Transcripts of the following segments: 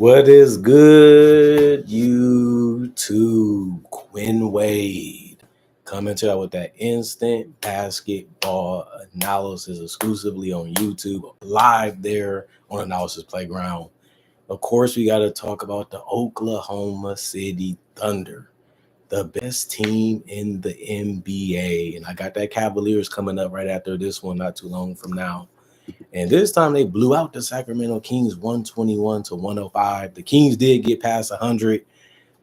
What is good, YouTube? Quinn Wade coming to you with that instant basketball analysis exclusively on YouTube, live there on Analysis Playground. Of course, we got to talk about the Oklahoma City Thunder, the best team in the NBA. And I got that Cavaliers coming up right after this one, not too long from now. And this time they blew out the Sacramento Kings 121 to 105. The Kings did get past 100,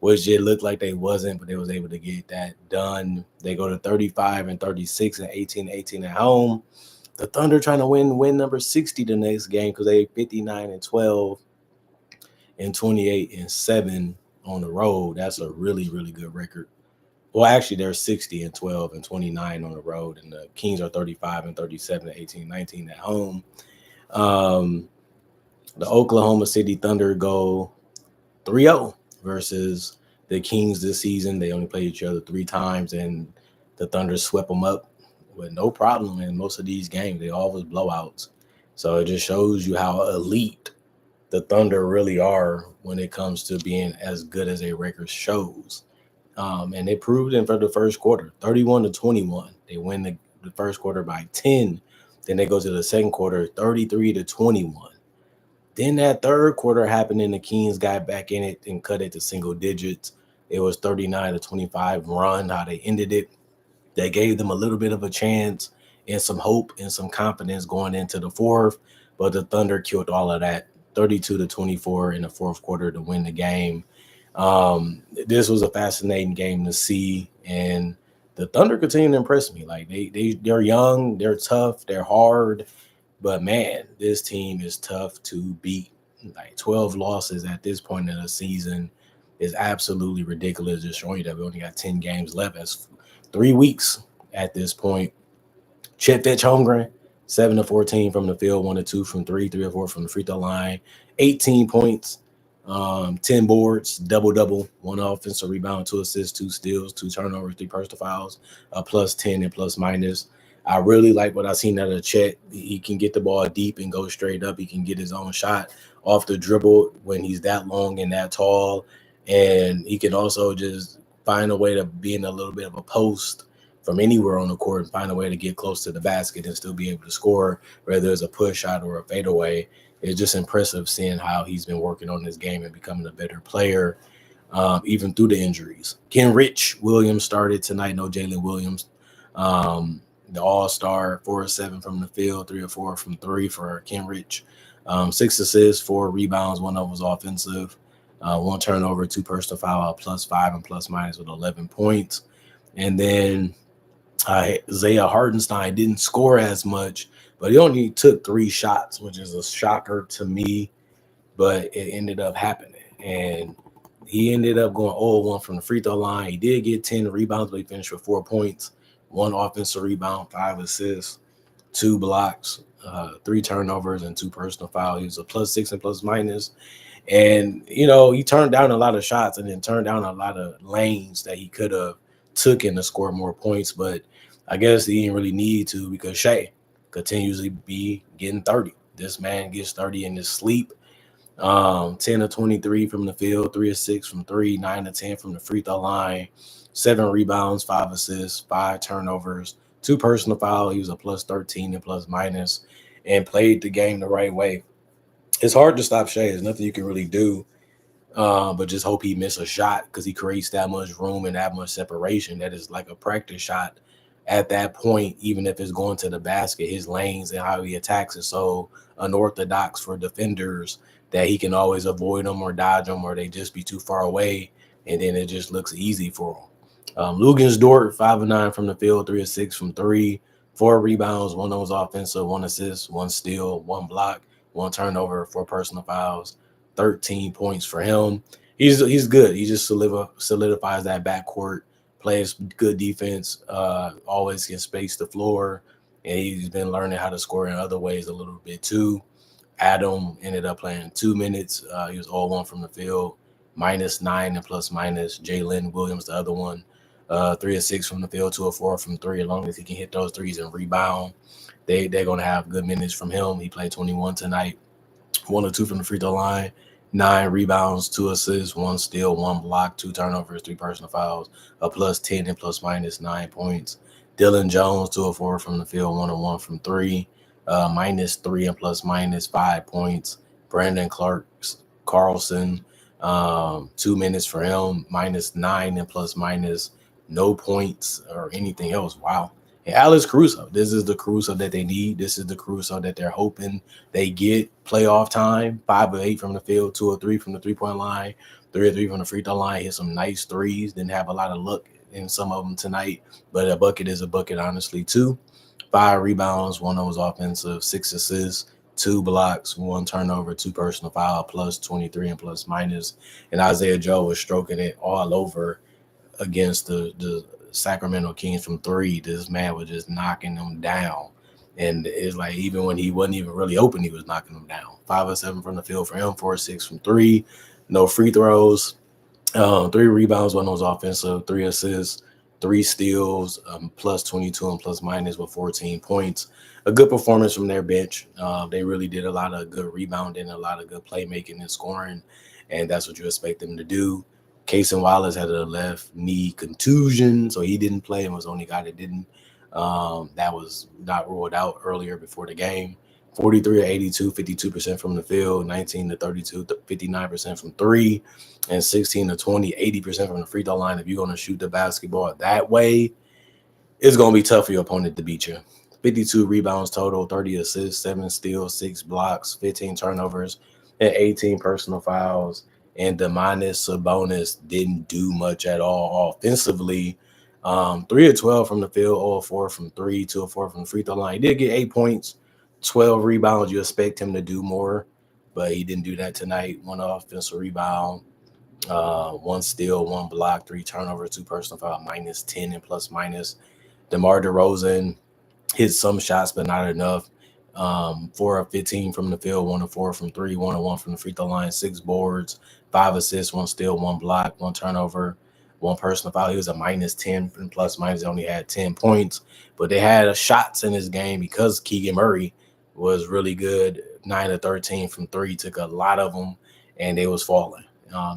which it looked like they wasn't, but they was able to get that done. They go to 35 and 36 and 18 at home. The Thunder trying to win number 60 the next game because they 59 and 12 and 28 and 7 on the road. That's a really, really good record. Well, actually, they're 60 and 12 and 29 on the road, and the Kings are 35 and 37 and 18 at home. Um, the Oklahoma City Thunder go 3-0 versus the Kings this season. They only played each other 3 times, and the Thunder swept them up with no problem in most of these games. They always blowouts. So it just shows you how elite the Thunder really are when it comes to being as good as their record shows. And they proved it for the first quarter, 31 to 21. They win the first quarter by 10. Then they go to the second quarter, 33 to 21. Then that third quarter happened and the Kings got back in it and cut it to single digits. It was 39 to 25 run, how they ended it. They gave them a little bit of a chance and some hope and some confidence going into the fourth, but the Thunder killed all of that, 32 to 24 in the fourth quarter to win the game. This was a fascinating game to see, and the Thunder continue to impress me. Like they're young, they're tough, they're hard, but man, this team is tough to beat. Like 12 losses at this point in the season is absolutely ridiculous. Just showing you that we only got 10 games left. That's 3 weeks at this point. Chet Holmgren, 7 to 14 from the field, 1 to 2 from 3 or 4 from the free throw line, 18 points, 10 boards, double, 1 offensive rebound, 2 assists, 2 steals, 2 turnovers, 3 personal fouls, plus 10 and plus minus. I really like what I've seen out of Chet. He can get the ball deep and go straight up. He can get his own shot off the dribble when he's that long and that tall. And he can also just find a way to be in a little bit of a post from anywhere on the court and find a way to get close to the basket and still be able to score, whether it's a push shot or a fadeaway. It's just impressive seeing how he's been working on this game and becoming a better player, even through the injuries. Kenrich Williams started tonight. No Jalen Williams. The all-star, 4 or 7 from the field, 3 or 4 from 3 for Kenrich. 6 assists, 4 rebounds, 1 of them was offensive. 1 turnover, 2 personal foul, plus 5 and plus minus with 11 points. And then Isaiah Hartenstein didn't score as much, but he only took 3 shots, which is a shocker to me, but it ended up happening. And he ended up going 0-1 from the free throw line. He did get 10 rebounds, but he finished with 4 points, 1 offensive rebound, 5 assists, 2 blocks, 3 turnovers, and 2 personal fouls. He was a plus 6 and plus minus. And, he turned down a lot of shots and then turned down a lot of lanes that he could have took in to score more points. But I guess he didn't really need to because Shea continuously be getting 30. This man gets 30 in his sleep. 10 to 23 from the field, 3 or 6 from 3, 9 to 10 from the free throw line, 7 rebounds, 5 assists, 5 turnovers, 2 personal fouls. He was a plus 13 and plus minus and played the game the right way. It's hard to stop Shea. There's nothing you can really do, but just hope he miss a shot because he creates that much room and that much separation. That is like a practice shot at that point, even if it's going to the basket. His lanes and how he attacks is so unorthodox for defenders that he can always avoid them or dodge them, or they just be too far away, and then it just looks easy for him. Lugensdort, 5 of 9 from the field, 3 of 6 from 3, 4 rebounds, 1 of those offensive, 1 assist, 1 steal, 1 block, 1 turnover, 4 personal fouls, 13 points for him. He's good. He just solidifies that backcourt, plays good defense, always can space the floor, and he's been learning how to score in other ways a little bit too. Adam ended up playing 2 minutes. He was 0-1 from the field, minus 9 and plus minus. Jalen Williams, the other one, 3 of 6 from the field, 2 of 4 from 3. As long as he can hit those threes and rebound, they're going to have good minutes from him. He played 21 tonight, 1 or 2 from the free throw line, 9 rebounds, 2 assists, 1 steal, 1 block, 2 turnovers, 3 personal fouls, a plus 10 and plus minus 9 points. Dylan Jones, 2 of 4 from the field, 1 of 1 from 3, minus 3 and plus minus 5 points. Brandon Carlson, 2 minutes for him, minus 9 and plus minus no points or anything else. Wow. And Alex Caruso, this is the Caruso that they need. This is the Caruso that they're hoping they get playoff time. 5 of 8 from the field, 2 of 3 from the 3-point line, 3 of 3 from the free throw line. Hit some nice threes. Didn't have a lot of luck in some of them tonight, but a bucket is a bucket, honestly, too. 5 rebounds, 1 was offensive, 6 assists, 2 blocks, 1 turnover, 2 personal foul, plus 23 and plus minus. And Isaiah Joe was stroking it all over against the Sacramento Kings from 3. This man was just knocking them down. And it's like even when he wasn't even really open, he was knocking them down. 5 of 7 from the field for him, 4 of 6 from 3. No free throws. 3 rebounds, 1 was offensive, 3 assists, 3 steals, plus 22 and plus minus with 14 points. A good performance from their bench. They really did a lot of good rebounding, a lot of good playmaking and scoring, and that's what you expect them to do. Cason Wallace had a left knee contusion, so he didn't play and was the only guy that didn't. That was not ruled out earlier before the game. 43 to 82, 52% from the field, 19 to 32, 59% from 3, and 16 to 20, 80% from the free throw line. If you're going to shoot the basketball that way, it's going to be tough for your opponent to beat you. 52 rebounds total, 30 assists, 7 steals, 6 blocks, 15 turnovers, and 18 personal fouls. And Domantas Sabonis didn't do much at all offensively. 3 of 12 from the field, 0 of 4 from 3, 2 of 4 from the free throw line. He did get 8 points, 12 rebounds. You expect him to do more, but he didn't do that tonight. 1 offensive rebound, 1 steal, 1 block, 3 turnovers, 2 personal foul, minus 10 and plus minus. DeMar DeRozan hit some shots, but not enough. 4 of 15 from the field, 1 of 4 from 3, 1 of 1 from the free throw line, 6 boards, 5 assists, 1 steal, 1 block, 1 turnover, 1 personal foul. He was a minus 10 and plus minus. They only had 10 points, but they had shots in this game because Keegan Murray was really good. 9 of 13 from 3, took a lot of them, and they was falling.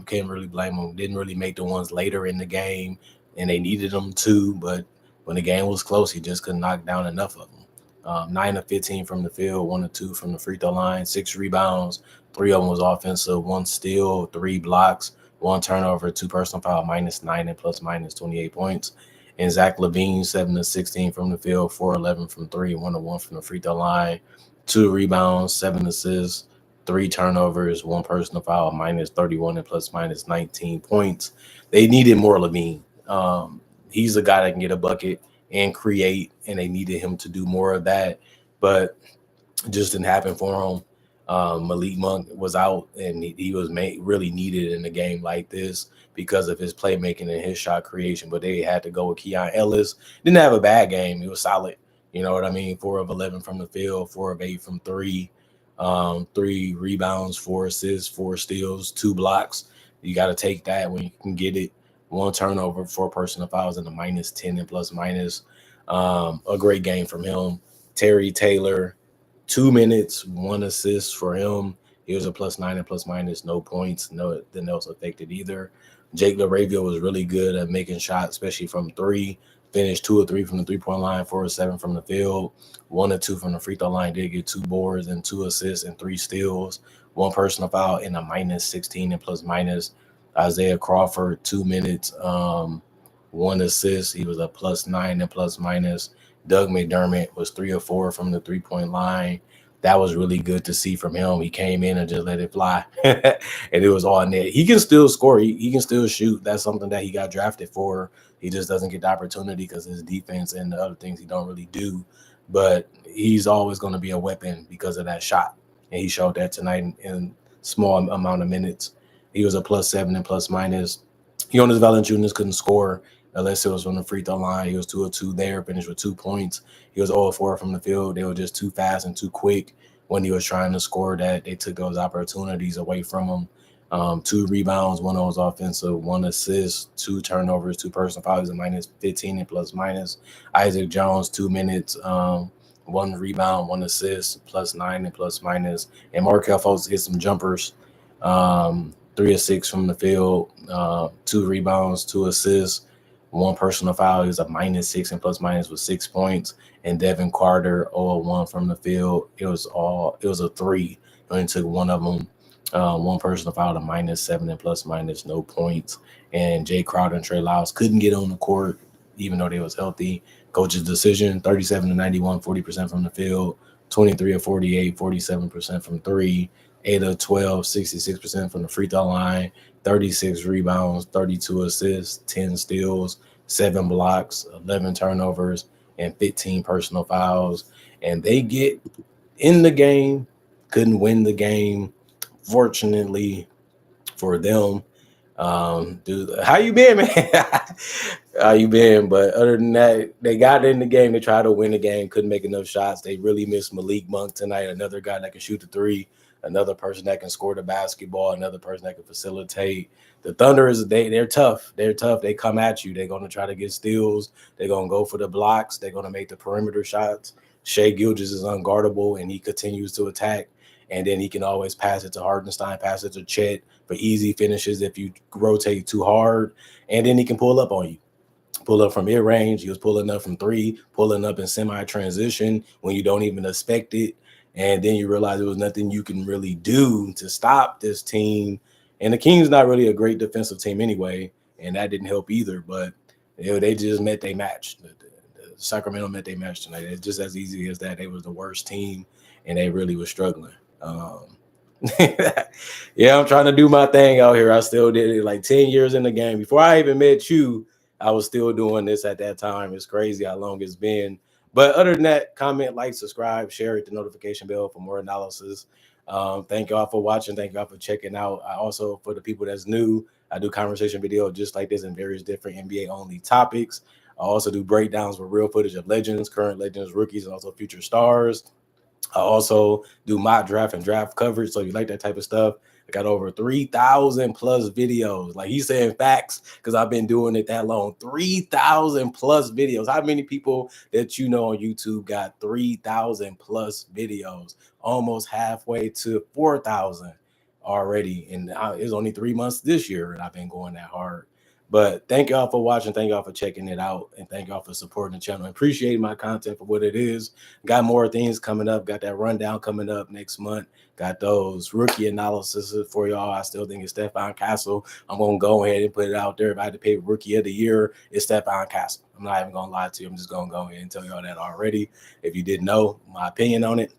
Can't really blame them. Didn't really make the ones later in the game, and they needed them too, but when the game was close, he just couldn't knock down enough of them. 9 of 15 from the field, 1 of 2 from the free throw line, 6 rebounds, 3 of them was offensive, 1 steal, 3 blocks, 1 turnover, 2 personal foul, minus 9 and plus minus 28 points. And Zach LaVine, 7 of 16 from the field, 4 of 11 from 3, 1 of 1 from the free throw line, 2 rebounds, 7 assists, 3 turnovers, 1 personal foul, minus 31 and plus minus 19 points. They needed more LaVine. He's a guy that can get a bucket and create, and they needed him to do more of that, but it just didn't happen for him. Malik Monk was out, and he was really needed in a game like this because of his playmaking and his shot creation, but they had to go with Keon Ellis. Didn't have a bad game. He was solid. You know what I mean? 4 of 11 from the field, 4 of 8 from 3, 3 rebounds, 4 assists, 4 steals, 2 blocks. You got to take that when you can get it. 1 turnover, 4 personal fouls, and a minus 10 and plus minus. A great game from him. Terry Taylor, 2 minutes, 1 assist for him. He was a plus 9 and plus minus, no points. Nothing else affected either. Jake LaRavia was really good at making shots, especially from 3. Finished 2 of 3 from the 3-point line, 4 of 7 from the field, 1 of 2 from the free throw line. Did get 2 boards and 2 assists and 3 steals, 1 personal foul, and a minus 16 and plus minus. Isaiah Crawford, 2 minutes, 1 assist. He was a plus 9 and plus minus. Doug McDermott was 3 of 4 from the 3-point line. That was really good to see from him. He came in and just let it fly, and it was all net. He can still score. He can still shoot. That's something that he got drafted for. He just doesn't get the opportunity because his defense and the other things he don't really do. But he's always going to be a weapon because of that shot, and he showed that tonight in small amount of minutes. He was a plus 7 and plus minus. Jonas Valanciunas couldn't score unless it was from the free throw line. He was 2 of 2 there, finished with 2 points. He was 0 of 4 from the field. They were just too fast and too quick when he was trying to score that. They took those opportunities away from him. 2 rebounds, 1 of those offensive, 1 assist, 2 turnovers, 2 personal fouls, a minus 15 and plus minus. Isaac Jones, 2 minutes, 1 rebound, 1 assist, plus 9 and plus minus. And Markelle Fultz hit some jumpers. 3 of 6 from the field, 2 rebounds, 2 assists, 1 personal foul. He was a -6 and plus minus with 6 points. And Devin Carter, 0 of 1 from the field. It was a 3. He only took one of them. 1 personal foul to -7 and plus minus no points. And Jay Crowder and Trey Lyles couldn't get on the court even though they was healthy. Coach's decision: 37 to 91, 40% from the field, 23 of 48, 47% from 3. 8 of 12, 66% from the free throw line, 36 rebounds, 32 assists, 10 steals, 7 blocks, 11 turnovers, and 15 personal fouls. And they get in the game, couldn't win the game. Fortunately for them, dude, how you been, man? How you been? But other than that, they got in the game. They tried to win the game, couldn't make enough shots. They really missed Malik Monk tonight, another guy that can shoot the three, another person that can score the basketball, another person that can facilitate. The Thunder they're tough. They're tough. They come at you. They're gonna try to get steals. They're gonna go for the blocks. They're gonna make the perimeter shots. Shea Gilgeous is unguardable, and he continues to attack. And then he can always pass it to Hardenstein, pass it to Chet for easy finishes if you rotate too hard. And then he can pull up on you. Pull up from mid-range. He was pulling up from 3, pulling up in semi-transition when you don't even expect it. And then you realize there was nothing you can really do to stop this team. And the Kings not really a great defensive team anyway, and that didn't help either. But they just met their match. The Sacramento met their match tonight. It's just as easy as that. They was the worst team, and they really was struggling. Yeah, I'm trying to do my thing out here. I still did it like 10 years in the game. Before I even met you, I was still doing this at that time. It's crazy how long it's been. But other than that, comment, like, subscribe, share it, the notification bell for more analysis. Thank y'all for watching. Thank y'all for checking out. I also, for the people that's new, I do conversation videos just like this in various different NBA only topics. I also do breakdowns with real footage of legends, current legends, rookies, and also future stars. I also do mock draft and draft coverage. So if you like that type of stuff, I got over 3,000 plus videos. Like he's saying facts because I've been doing it that long. 3,000 plus videos. How many people that you know on YouTube got 3,000 plus videos? Almost halfway to 4,000 already. And it's only 3 months this year, and I've been going that hard. But thank y'all for watching. Thank y'all for checking it out. And thank y'all for supporting the channel. I appreciate my content for what it is. Got more things coming up. Got that rundown coming up next month. Got those rookie analysis for y'all. I still think it's Stephon Castle. I'm going to go ahead and put it out there. If I had to pick rookie of the year, it's Stephon Castle. I'm not even going to lie to you. I'm just going to go ahead and tell y'all that already. If you didn't know my opinion on it,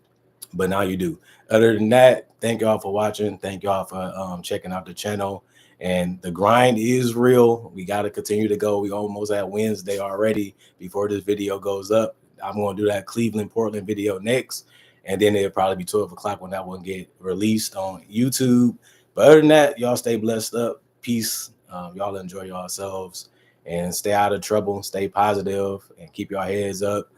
but now you do. Other than that, thank y'all for watching. Thank y'all for checking out the channel. And the grind is real. We got to continue to go. We almost at Wednesday already before this video goes up. I'm going to do that Cleveland-Portland video next. And then it'll probably be 12 o'clock when that one get released on YouTube. But other than that, y'all stay blessed up. Peace. Y'all enjoy yourselves and stay out of trouble. Stay positive and keep your heads up.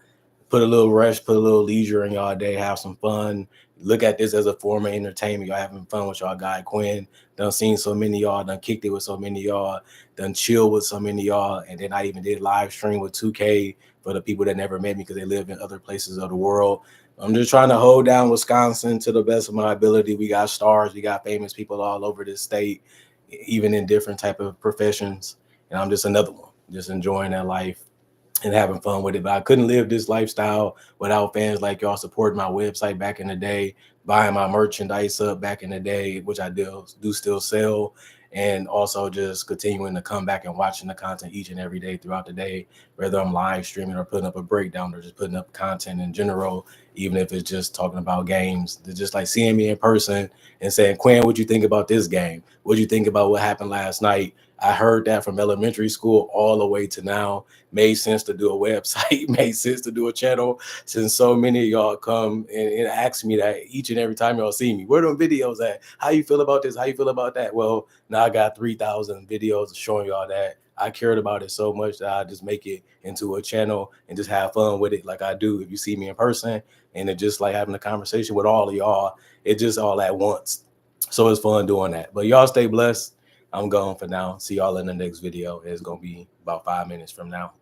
Put a little rest, put a little leisure in y'all day, have some fun. Look at this as a form of entertainment. Y'all having fun with y'all guy Quinn. Done seen so many y'all, done kicked it with so many y'all, done chill with so many y'all. And then I even did live stream with 2K for the people that never met me because they live in other places of the world. I'm just trying to hold down Wisconsin to the best of my ability. We got stars, we got famous people all over this state, even in different type of professions. And I'm just another one, just enjoying that life and having fun with it. But I couldn't live this lifestyle without fans like y'all supporting my website back in the day, buying my merchandise up back in the day, which I do still sell, and also just continuing to come back and watching the content each and every day throughout the day, whether I'm live streaming or putting up a breakdown or just putting up content in general, even if it's just talking about games. They're just like seeing me in person and saying, Quinn, what'd you think about this game? What'd you think about what happened last night? I heard that from elementary school all the way to now. Made sense to do a website, made sense to do a channel, since so many of y'all come and ask me that each and every time y'all see me. Where them videos at? How you feel about this? How you feel about that? Well, now I got 3,000 videos showing y'all that. I cared about it so much that I just make it into a channel and just have fun with it like I do if you see me in person. And it just like having a conversation with all of y'all. It just all at once. So it's fun doing that. But y'all stay blessed. I'm gone for now. See y'all in the next video. It's going to be about 5 minutes from now.